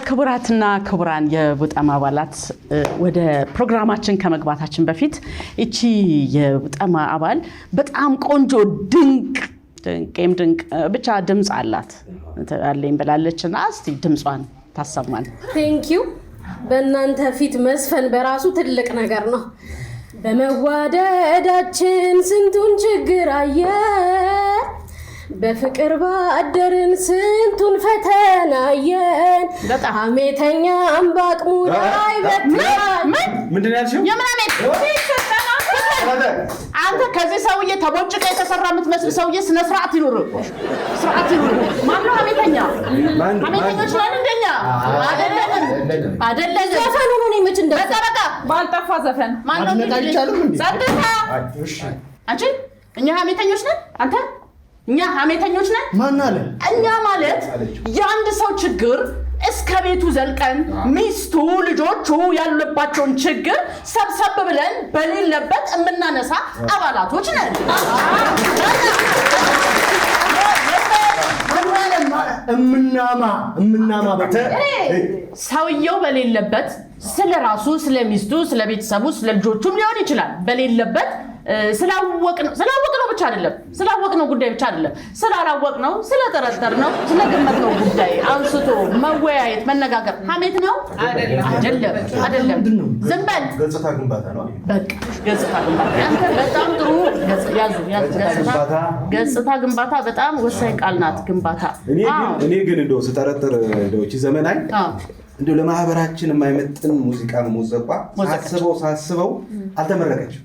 ክቡራትና ክቡራን የቡጠማ አባላት ወደ ፕሮግራማችን ከመግባታችን በፊት እቺ የቡጠማ አባል በጣም ቆንጆ ድንቅ ብቻ ድምጽ አላት አለኝ ብላለችና እስቲ ድምጿን ታሰማን። ቴንክ ዩ። በእናንተ ፊት መስፈን በራሱ ትልቅ ነገር ነው። በመዋደዳችን ስንቱን ችግር አየን፣ በፍቅር ባደርን ስንቱን ፈተና አየን። ሐሜተኛም ባቅሙ ላይ ምንድን ያልሽው? የምናምን አንተ ከዚህ ሰውዬ ተቦጭቀ የተሰራ የምትመስል ሰውዬ ስነ ስርዓት ይኑር፣ ስርዓት ይኑር። ማነው ሐሜተኛ? ሐሜተኞች ነን እንደኛ አይደለም። ዘፈኑ ነው የሚመች እንደ በቃ ባልጠፋ ዘፈን ማነው እንደዚህ ጸጥታ። አንቺ እኛ ሐሜተኞች ነን? አንተ እኛ ሐሜተኞች ነን? ማን አለ? እኛ ማለት የአንድ ሰው ችግር እስከ ቤቱ ዘልቀን ሚስቱ ልጆቹ ያሉባቸውን ችግር ሰብሰብ ብለን በሌለበት የምናነሳ አባላቶች ነን። እምናማ ሰውየው በሌለበት ስለራሱ ስለሚስቱ ስለቤተሰቡ ስለልጆቹም ሊሆን ይችላል በሌለበት ስላወቅነው ብቻ አይደለም፣ ስላወቅነው ጉዳይ ብቻ አይደለም፣ ስላላወቅነው ስለጠረጠርነው ስለገመትነው ጉዳይ አንስቶ መወያየት መነጋገር ሐሜት ነው አይደለም። ዝም በል። ገጽታ ግንባታ ነው። በቃ ገጽታ ግንባታ አንተ በጣም ጥሩ ገጽታ ግንባታ በጣም ወሳኝ ቃል ናት። ግንባታ እኔ ግን እንደው ስጠረጥር እንደው እቺ ዘመናዊ እንደው ለማህበራችን የማይመጥን ሙዚቃ ነው ሞዘቋ ሳስበው አልተመረቀችም።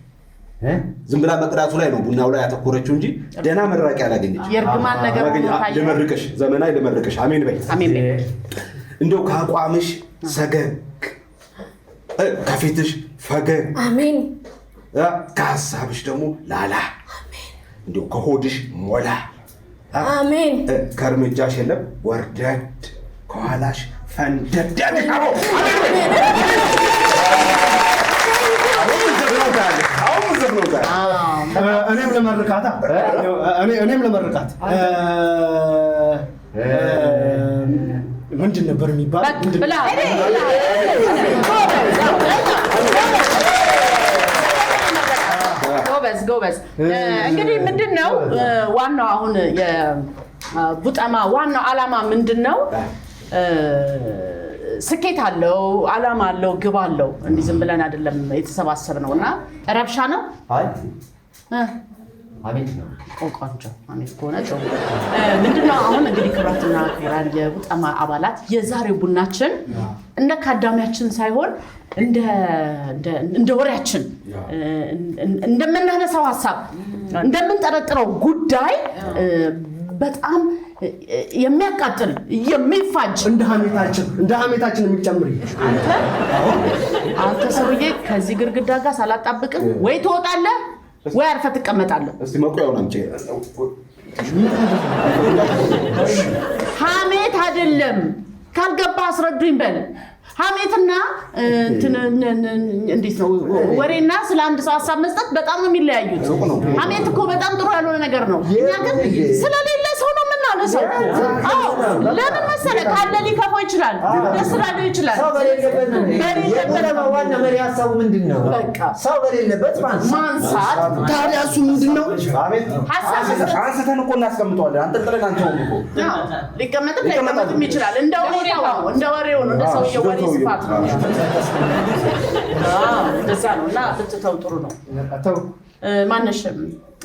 ዝም ብላ መቅዳቱ ላይ ነው ቡናው ላይ ያተኮረችው እንጂ ደና መራቂ አላገኘች። የርግማን ነገር ለመርቀሽ ዘመናዊ ለመርቀሽ አሜን በይ። እንደው ከአቋምሽ ሰገግ ከፊትሽ ፈገግ አሜን። ከሐሳብሽ ደግሞ ላላ አሜን። እንደው ከሆድሽ ሞላ አሜን። ከእርምጃሽ የለም ወርደድ ከኋላሽ ፈንደድ አሜን። እኔም ለመርቃት ምንድን ነበር የሚባል ጎበዝ። እንግዲህ ምንድነው ዋናው አሁን የቡጠማ ዋናው ዓላማ ምንድነው? ስኬት አለው፣ ዓላማ አለው፣ ግብ አለው። እንዲህ ዝም ብለን አይደለም የተሰባሰብነውና ረብሻ ነው። አይ አቤት ነው። ቆንጆ አሜን ከሆነ ጥሩ። ምንድነው አሁን እንግዲህ ክብራትና ክብራን የቡጠማ አባላት የዛሬው ቡናችን እንደ ካዳሚያችን ሳይሆን እንደ ወሬያችን እንደምናነሳው ሐሳብ እንደምንጠረጥረው ጉዳይ በጣም የሚያቃጥል የሚፋጅ እንደ ሐሜታችን የሚጨምር አንተ ሰውዬ ከዚህ ግርግዳ ጋር ሳላጣብቅ ወይ ትወጣለህ ወይ አርፈህ ትቀመጣለህ። እስቲ መቆያውን አንቺ ሐሜት አይደለም ካልገባ አስረዱኝ በል። ሐሜትና እንዴት ነው ወሬና ስለ አንድ ሰው ሐሳብ መስጠት በጣም ነው የሚለያዩት። ሐሜት እኮ በጣም ጥሩ ያልሆነ ነገር ነው። እኛ ግን ስለሌለ ሰው ነው የምናነሳው። ለምን መሰለህ? ካለ ሊከፋው ይችላል፣ ደስ ላለው ይችላል። ሰው በሌለበት ዋና መሪ ሐሳቡ ምንድን ነው? በቃ ሰው በሌለበት ማንሳት። ታዲያ እሱ ምንድን ነው? አንስተን እኮ እናስቀምጠዋለን። አንጠልጥለን አንተውም እኮ ሊቀመጥም ይችላል። እንደ ወሬው ነው እንደ ሰውየው ወሬ ስፋት ነው። እንደዛ ነው እና ብትተው ጥሩ ነው። ማነሽም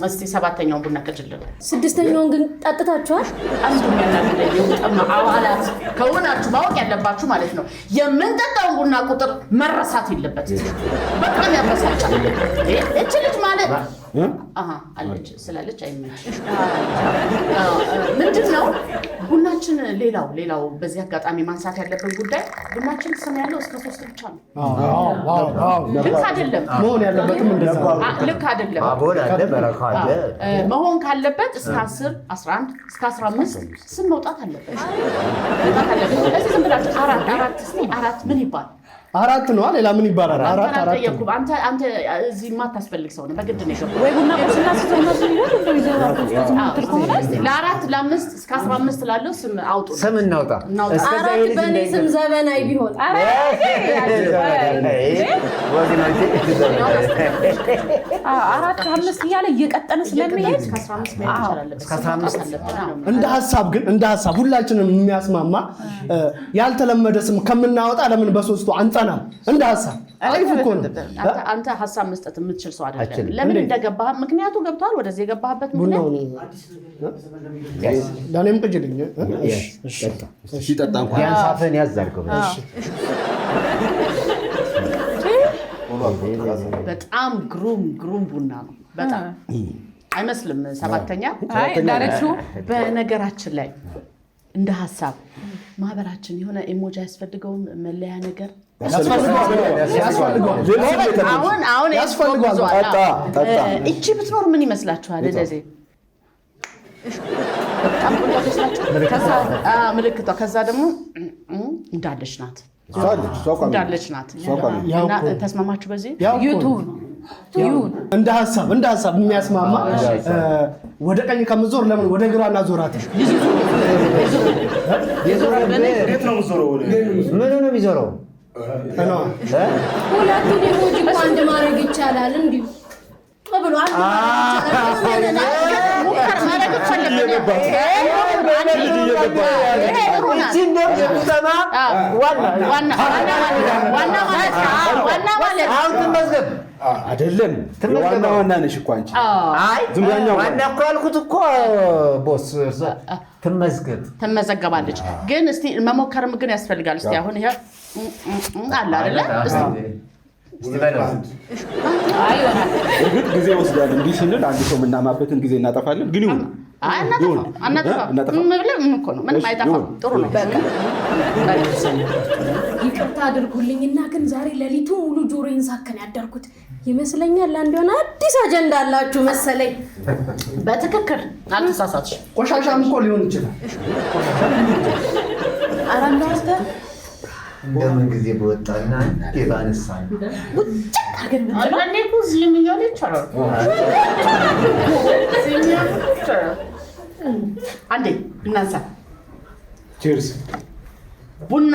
እስቲ ሰባተኛውን ቡና ቀጅልን። ስድስተኛውን ግን ጠጥታችኋል? አንዱ የሚያናግረኝ የቡጠማ አባላት ከሆናችሁ ማወቅ ያለባችሁ ማለት ነው የምንጠጣውን ቡና ቁጥር መረሳት የለበትም። በጣም ያበሳጫል። እቺ ልጅ ማለት አለች ስላለች አይመችም። ምንድነው ቡናችን ሌላው በዚህ አጋጣሚ ማንሳት ያለበት ጉዳይ ቡናችን ስም ያለው እስከ 3 ብቻ ነው። ልክ አይደለም። መሆን ያለበትም እንደዛ ልክ አይደለም። መሆን ካለበት እስከ 10 11 እስከ 15 ስም መውጣት አለበት። እዚህ ዝም ብላችሁ አራት ምን ይባል? አራት ነው። ሌላ ምን ይባላል? አንተ እዚህ የማታስፈልግ ሰው ነው። በግድ ነው የገባው ወይ ቡና ቁርስና ስትሆነ ለአራት ለአምስት እስከ 15 ላለው ስም አውጡ። ስም እናውጣ። አራት በእኔ ስም ዘበናይ ቢሆን አራት አምስት እያለ እየቀጠነ ስለሚሄድ እንደ ሀሳብ ሁላችንም የሚያስማማ ያልተለመደ ስም ከምናወጣ ለምን በሶስቱ አንጸናም? እንደ ሀሳብ አሪፍ እኮ ነው። አንተ ሀሳብ መስጠት የምትችል ሰው አይደለም። ለምን እንደገባህ ምክንያቱ ገብቷል። ወደዚህ የገባህበት ምክንያት ለኔም ቅጅልኝ ሲጠጣ እንኳን ያንሳፈን ያዛርከው በጣም ግሩም ቡና ነው። በጣም አይመስልም? ሰባተኛ ዳይሬክቱ በነገራችን ላይ እንደ ሀሳብ ማህበራችን የሆነ ኢሞጂ ያስፈልገውም መለያ ነገር ያስፈልገዋል። እቺ ብትኖር ምን ይመስላችኋል? እንደዚህ በጣም ምልክቷ ከዛ ደግሞ እንዳለች ናት እንዳለች ናት። ተስማማችሁ? በዚህ ዩቱብ እንደ ሀሳብ የሚያስማማ ወደ ቀኝ ከምዞር ለምን ወደ ግራ እናዞራት? ምኑ ነው የሚዞረው? ሁለቱን ኢሞጂ እኮ አንድ ማድረግ ይቻላል። እንዲሁ ብሎ አይደለም ዋና ነሽ እኮ አንቺ። ዋና እኮ ያልኩት እኮ ቦስ ትመዘገባለች። ግን እስቲ መሞከርም ግን ያስፈልጋል። እስቲ አሁን ይሄ አለ አይደለ? እርግጥ ጊዜ ወስዳል። እንዲህ ስንል አንድ ሰው የምናማበትን ጊዜ እናጠፋለን። ግን ይሁን ምንም አይጠፋም። ጥሩ ነው። ይቅርታ አድርጉልኝና ግን ዛሬ ሌሊቱ ሙሉ ጆሮዬን ሳከን ያደርኩት ይመስለኛል። አንድ የሆነ አዲስ አጀንዳ አላችሁ መሰለኝ። በትክክል አልተሳሳትሽ። ቆሻሻም እኮ ሊሆን ይችላል። አራንዳስተ እንደምን ጊዜ በወጣና የባነሳን አንዴ እናንሳ። ቺርስ። ቡና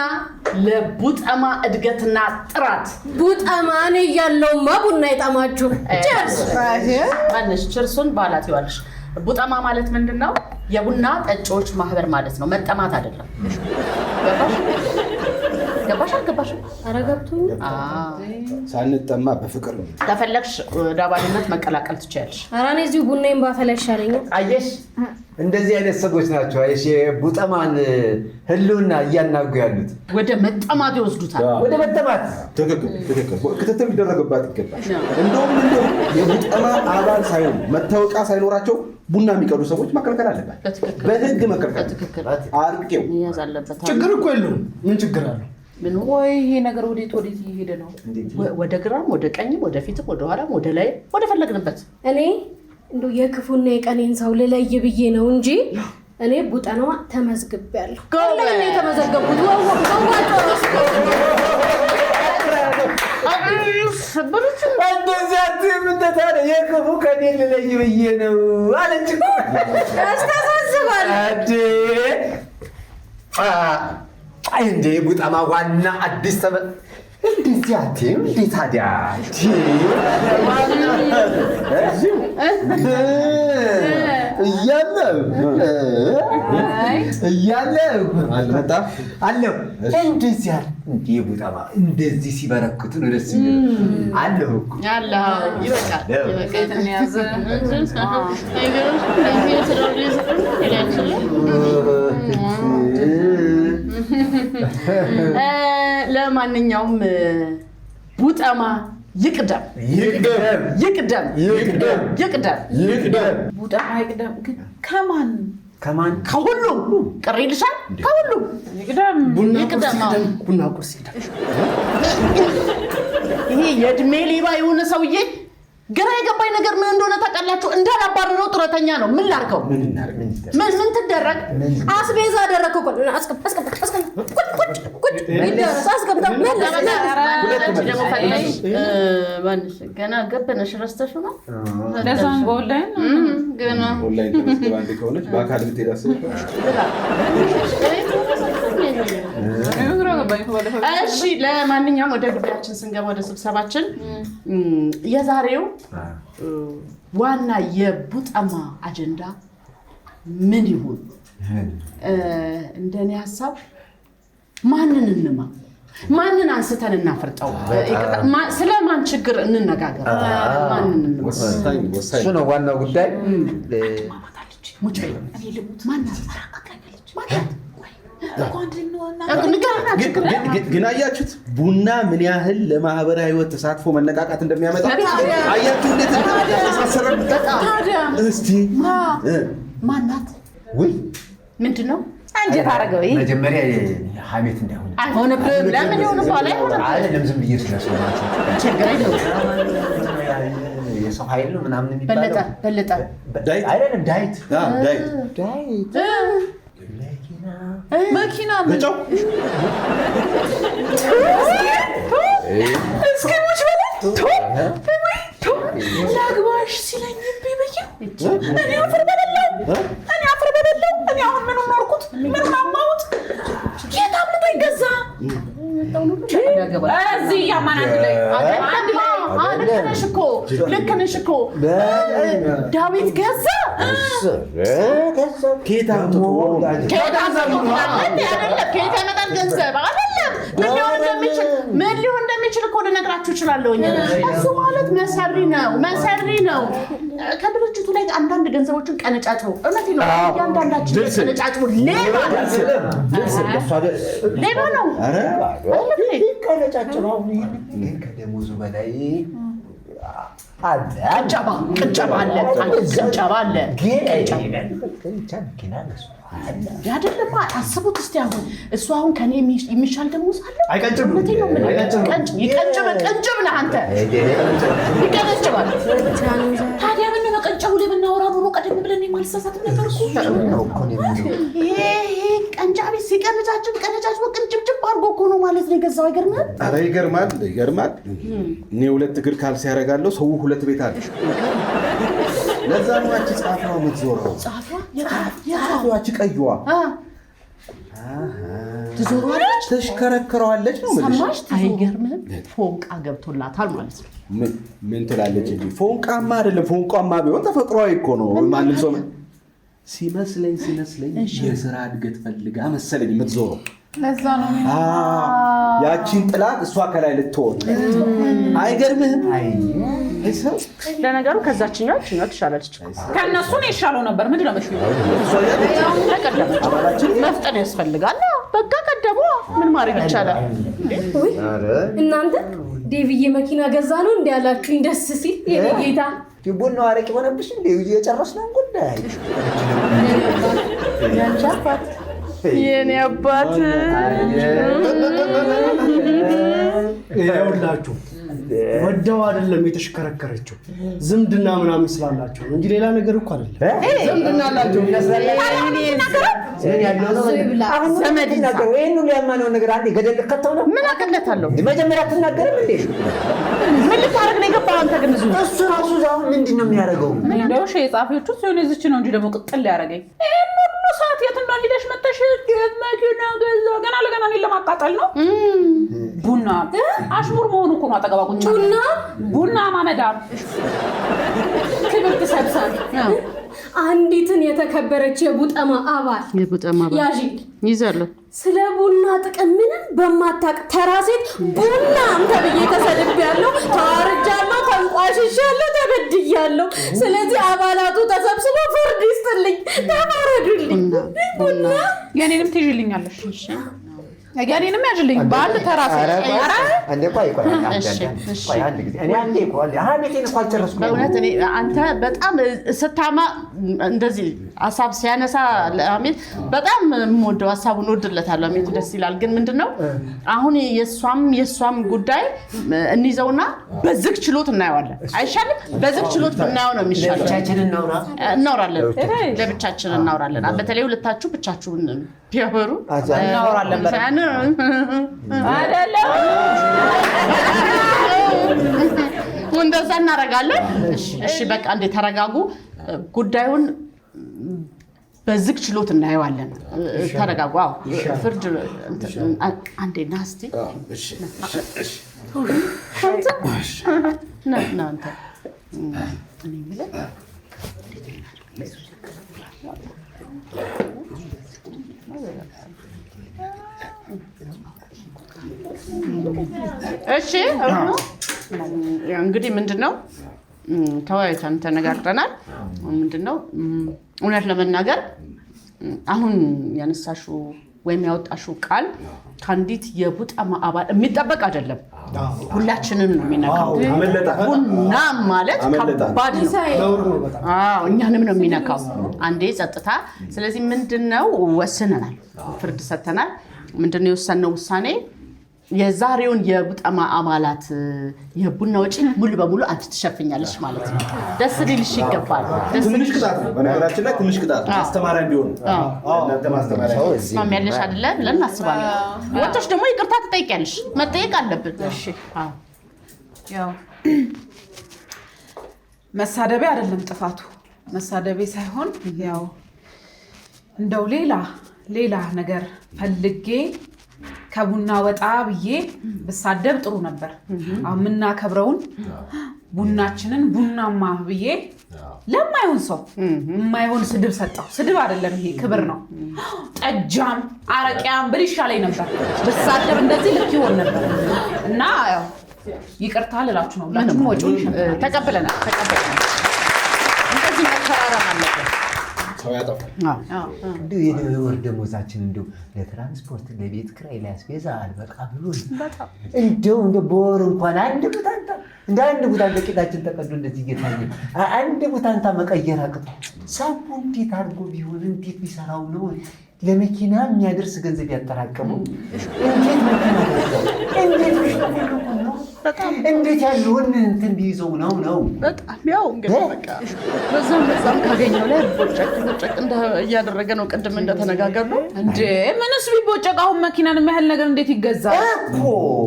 ለቡጠማ እድገትና ጥራት። ቡጠማ እኔ እያለሁማ ቡና ይጠማችሁ። ቺርስ ማነሽ? ቺርሱን ባላት ይዋልሽ። ቡጠማ ማለት ምንድነው? የቡና ጠጪዎች ማህበር ማለት ነው። መጠማት አይደለም። ገባሽ? ኧረ ገብቶኝ። ሳንጠማ በፍቅር ነው። ከፈለግሽ ወደ አባልነት መቀላቀል ትችያለሽ። ኧረ እኔ እዚሁ ቡናዬን ባፈላ ይሻለኛል። አየሽ፣ እንደዚህ አይነት ሰዎች ናቸው። አየሽ፣ የቡጠማን ህልውና እያናጉ ያሉት ወደ መጠማት ይወስዱታል። ወደ መጠማት ትክክል። ክትትል ሊደረግባት ይገባል። እንደውም የቡጠማ አባል ሳይሆኑ መታወቂያ ሳይኖራቸው ቡና የሚቀዱ ሰዎች መከልከል አለበት። በህግ መከልከል አርቄው ያዝ አለበት። ችግር እኮ የለውም። ምን ችግር አለው? ምን ወይ ይሄ ነገር ወዴት እየሄደ ነው? ወደ ግራም ወደ ቀኝም ወደ ፊትም ወደ ኋላም ወደ ላይ ወደ ፈለግንበት። እኔ እንደው የክፉና የቀኔን ሰው ልለይ ብዬ ነው እንጂ እኔ ቡጠናዋ ተመዝግቤያለሁ። ለምን ነው የተመዘገቡት? የክፉ ከኔን ልለይ ብዬ ነው አለች። ያስተሳስባል እንዴ ቡጠማ ዋና አዲስ እንደዚህ አትይም እንዴ ታዲያ? እያለው አልመጣም አለው እንደዚህ አለ እንዴ ቡጠማ እንደዚህ ሲበረክቱ ነው ደስ የሚለው። አለው እኮ ይበቃል። ለማንኛውም ቡጠማ ይቅደም። ቡጠማ ይቅደም። ግን ከማን ከሁሉም ቅር ይልሻል? ከሁሉም ይቅደም። ቡና ቁርስ ይቅደም። ይሄ የእድሜ ሌባ የሆነ ሰውዬ ግራ የገባኝ ነገር ምን እንደሆነ ታውቃላችሁ? እንዳላባረረው ጡረተኛ ነው። ምን ላድርገው? ምን ትደረግ? አስቤዛ አደረከው እኮ ገና ገበነሽ ረስተሽው ነው። ለዛም ጎልዳይ ገና ኦንላይን ተመስገባ አንዴ ከሆነች በአካል ብትሄድ አስበው። እሺ ለማንኛውም ወደ ጉዳያችን ስንገባ ወደ ስብሰባችን የዛሬው ዋና የቡጠማ አጀንዳ ምን ይሁን? እንደኔ ሐሳብ ማንን እንማ ማንን አንስተን እናፈርጠው? ስለማን ችግር እንነጋገር? ማንን እንማ? እሱ ነው ዋናው ጉዳይ። ሙጭ እኔ ልሙት ማናት? ግን አያችሁት ቡና ምን ያህል ለማህበራዊ ህይወት ተሳትፎ መነቃቃት እንደሚያመጣ አያችሁ? እንዴት ተሳሰረን? እስቲ ማናት? ውይ ምንድን ነው አንጀት አደረገው። መጀመሪያ ሀሜት እንዳይሆን አይሆንብህም። ለምን ይሆን በኋላ አይደለም፣ ዝም ብዬ ስለሰማችሁ ችግር የለውም። የሰው ኃይል ነው ምናምን የሚባለው በለጠ አይደለም። ዳይት መኪና ገጫው እስኪ ሙች ላግባሽ ሲለኝ እኔ አፈር በበላው እኔ አሁን ምኑን ኖርኩት? ምኑን አማሁት? ጌታ አምልጦ ይገዛ እዚህ እያማን ልክ ነሽ እኮ ዳዊት ገዛ ከየት ያመጣል ገንዘብ አይደለም። ምን ሊሆን እንደሚችል እኮ ልነግራችሁ እችላለሁ። እሱ ማለት መሰሪ ነው። ከድርጅቱ ላይ አንዳንድ ገንዘቦችን ቀነጫጭሮ እውነቴን ነው እያንዳንዳችን ቀነጫጭሮ ሌባ ነው። ከደሞዙ በላይ ቅንጨባ አለ። ያደለማ አስቡት እስቲ። አሁን እሱ አሁን ከኔ የሚሻል ደሞዝ አለ? ቅንጭብ ነህ አንተ። ይቀነጭባል። ታዲያ ምን መቀንጨቡ ላይ ብናወራ ኖሮ ቀደም ብለን የማልሳሳትም ነበር እኮ። ይሄ ቀንጫቢ ሲቀነጫጭብ ቅንጭብጭብ አድርጎ እኮ ነው ማለት ነው የገዛው። አይገርምም? ኧረ ይገርማል። እኔ 2 እግር ካልሲ ያደርጋለሁ፣ ሰው 2 ቤት አለ። ለዛ ነው አንቺ ጻፋው የምትዞረው። ጻፋዋች ቀይዋ ትዞራለች፣ ተሽከረክረዋለች ነው ማለት ነው። ሰማሽ? አይገርምም? ፎንቃ ገብቶላታል ማለት ነው። ምን ትላለች እንጂ ፎንቃማ አይደለም። ፎንቃማ ቢሆን ተፈጥሯዊ እኮ ነው። ማንም ሰው ሲመስለኝ የሥራ እድገት ፈልጋ መሰለኝ የምትዞረው። ለዛ ነው ያቺን ጥላት እሷ ከላይ ልትሆን። አይገርምህም? ለነገሩ ከዛችኛው ትሻላለች። ከእነሱ ነው ይሻለው ነበር። ምንድን ነው መፍጠን ያስፈልጋል። በቃ ቀደሞ ምን ማድረግ ይቻላል? እናንተ ዴቪዬ መኪና ገዛ ነው እንዲ ያላችሁኝ ደስ ሲል የኔ ጌታ ቡናው አረቄ ሆነብሽ እንዴ? እየጨረስነው ጉዳይ ያንቺ አባት የኔ አባት ይኸውላችሁ ወደው አይደለም የተሽከረከረችው፣ ዝምድና ምናምን ስላላቸው እንጂ ሌላ ነገር እኮ አይደለም። ዝምድና አላቸው ይመስላል። ይሄን ሁሉ ያማነውን ነገር አንዴ ገደል ከተው ነው። ምን አቀለታለሁ? መጀመሪያ አትናገርም እንዴ? ምን ልታረግ ነው የገባው አንተ? ግን እሱ ራሱ አሁን ምንድን ነው የሚያደርገው? እንደው ሸጻፊዎቹ ሲሆን እዚች ነው እንጂ ደግሞ ቅጥል ያደረገኝ ሰዓት የት እንደሆነ ሄደሽ መተሽ መኪና ገዛ ገና ለገና እኔን ለማቃጠል ነው። ቡና አሽሙር መሆኑ እኮ ነው። አጠገባ ቁጭ ቡና ማመዳም ክብር ትሰብሳል። አንዲትን የተከበረች የቡጠማ አባል ያዥ ይዛለሁ ስለ ቡና ጥቅም ምንም በማታውቅ ተራ ሴት ቡናም ተብዬ ተሰድቤያለሁ፣ ተዋርጃለሁ፣ ተንቋሽሻለሁ፣ ተበድያለሁ። ስለዚህ አባላቱ ተሰብስበው ፍርድ ይስጥልኝ፣ ተማረዱልኝ። ቡና የኔንም ትይዥልኛለሽ? ያኔንም ያጅልኝ በአንድ ተራ ሴት። አንዴ ቆይ አንድ ጊዜ እኔ አንዴ ቆይ ሀሜቴን እኮ አልጨረስኩም። በእውነት እኔ አንተ በጣም ስታማ እንደዚህ ሀሳብ ሲያነሳ ለአሜት በጣም የምወደው ሀሳቡን ወድለታለሁ። አሜቱ ደስ ይላል። ግን ምንድነው አሁን የሷም ጉዳይ እንይዘውና በዝግ ችሎት እናየዋለን። አይሻልም? በዝግ ችሎት እናየው ነው የሚሻለው። ለብቻችን እናወራለን። በተለይ ሁለታችሁ ብቻችሁን ቢያወሩ እናወራለን። አይደለም እንደዛ እናደርጋለን። እሺ በቃ እንደ ተረጋጉ። ጉዳዩን በዝግ ችሎት እናየዋለን። ተረጋጉ። ፍርድ አንዴ ናስቲ እናንተ እኔ የምልህ እሺ እንግዲህ ምንድነው ተወያይተን ተነጋግረናል። ምንድነው እውነት ለመናገር አሁን ያነሳሽው ወይም ያወጣሽው ቃል ካንዲት የቡጠማ አባል የሚጠበቅ አይደለም። ሁላችንን ነው የሚነካው። ቡና ማለት ከባድ ነው። እኛንም ነው የሚነካው። አንዴ ጸጥታ። ስለዚህ ምንድነው ወስነናል፣ ፍርድ ሰጥተናል። ምንድነው የወሰነው ውሳኔ? የዛሬውን የቡጠማ አባላት የቡና ወጪ ሙሉ በሙሉ አንቺ ትሸፍኛለሽ ማለት ነው። ደስ ሊልሽ ይገባል። ትንሽ ቅጣት ነው በነገራችን ላይ ትንሽ ቅጣት አስተማሪ እንዲሆን እናንተ ማስተማሪያ ማሚያለሽ አይደለ ብለን እናስባለን። ወጥተሽ ደግሞ ይቅርታ ትጠይቂያለሽ። መጠየቅ አለብን። እሺ ያው መሳደቤ አይደለም ጥፋቱ፣ መሳደቤ ሳይሆን ያው እንደው ሌላ ነገር ፈልጌ ከቡና ወጣ ብዬ በሳደብ ጥሩ ነበር። አሁን የምናከብረውን ቡናችንን ቡናማ ብዬ ለማይሆን ሰው የማይሆን ስድብ ሰጠው። ስድብ አይደለም ይሄ ክብር ነው። ጠጃም አረቂያም ብል ይሻለኝ ነበር። በሳደብ እንደዚህ ልክ ይሆን ነበር እና ያው ይቅርታ ልላችሁ ነው። ሁላችሁም ወጪውን ተቀበለናል። እንደዚህ መከራረም አለበት። ሰው ያጠፋል። እንደው የወር ደሞዛችን እንደው ለትራንስፖርት ለቤት ኪራይ ላስቤዛ አልበቃ ብሎ እንደው በወር እንኳን አንድ ቡታንታ ቂጣችን ተቀዶ እንደዚህ እየታየ አንድ ቡታንታ መቀየር አቅቶ ሰው እንዴት አድርጎ ቢሆን እንዴት ቢሰራው ነው ለመኪና የሚያደርስ ገንዘብ ያጠራቀመው? እንዴት መኪና እንዴት ያለውን እንትን ቢይዘው ነው በጣም ያው እንግዲህ በቃ በዛም ካገኘው ላይ ቦጨቅ እያደረገ ነው። ቅድም እንደተነጋገርነው እንዴ ምንስ ቢቦጨቅ አሁን መኪናን የሚያህል ነገር እንዴት ይገዛል እኮ?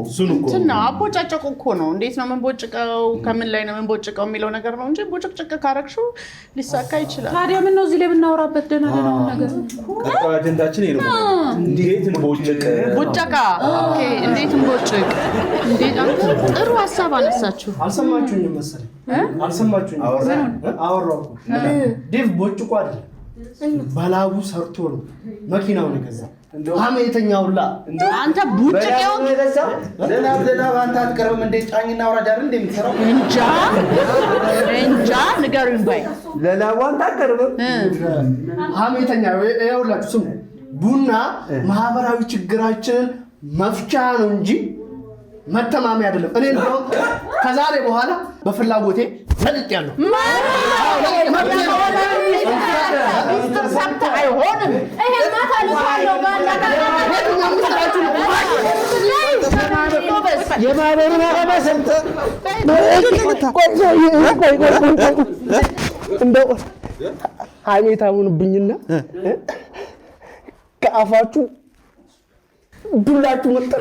እሱን እኮ እንትና አቦጫጨቁ እኮ ነው። እንዴት ነው መንቦጭቀው፣ ከምን ላይ ነው መንቦጭቀው የሚለው ነገር ነው እንጂ ቦጨቅጨቅ ካረግሽው ሊሳካ ይችላል። ታዲያ ምን ነው እዚህ ላይ ብናወራበት ደህና ነገር ቀጣዩ አጀንዳችን ይሄ ነው። እንዴት እንቦጭቅ ቦጨቃ። ኦኬ እንዴት እንቦጭቅ? እንዴት አንተ ጥሩ ሐሳብ አነሳችሁ። አልሰማችሁኝም መሰለኝ። አልሰማችሁኝም። አወራሁ። ዴቭ ቦጭቆ አይደለም በላቡ ሰርቶ ነው መኪናውን የገዛው። ሐሜተኛውላ አንተ ቡጭቄው ለላብ አንተ አትቀርብም እንደ ጫኝና አውራጅ አይደል እንደምትሰራው? እንጃ ንገሩኝ ባይ ለላቡ አንተ አትቀርብም። ሐሜተኛ ይኸውላችሁ ስሙ። ቡና ማህበራዊ ችግራችንን መፍቻ ነው እንጂ መተማመን አይደለም። እኔ እንደው ከዛሬ በኋላ በፍላጎቴ ተልጤያለሁ። ሚስተር ሰምተ አይሆንም። ይሄ ማታ ልኳለው የማህበሩን አላማ ሰምተህ እንደው ሐሜታሙንብኝና ከአፋችሁ ዱላችሁ መጣ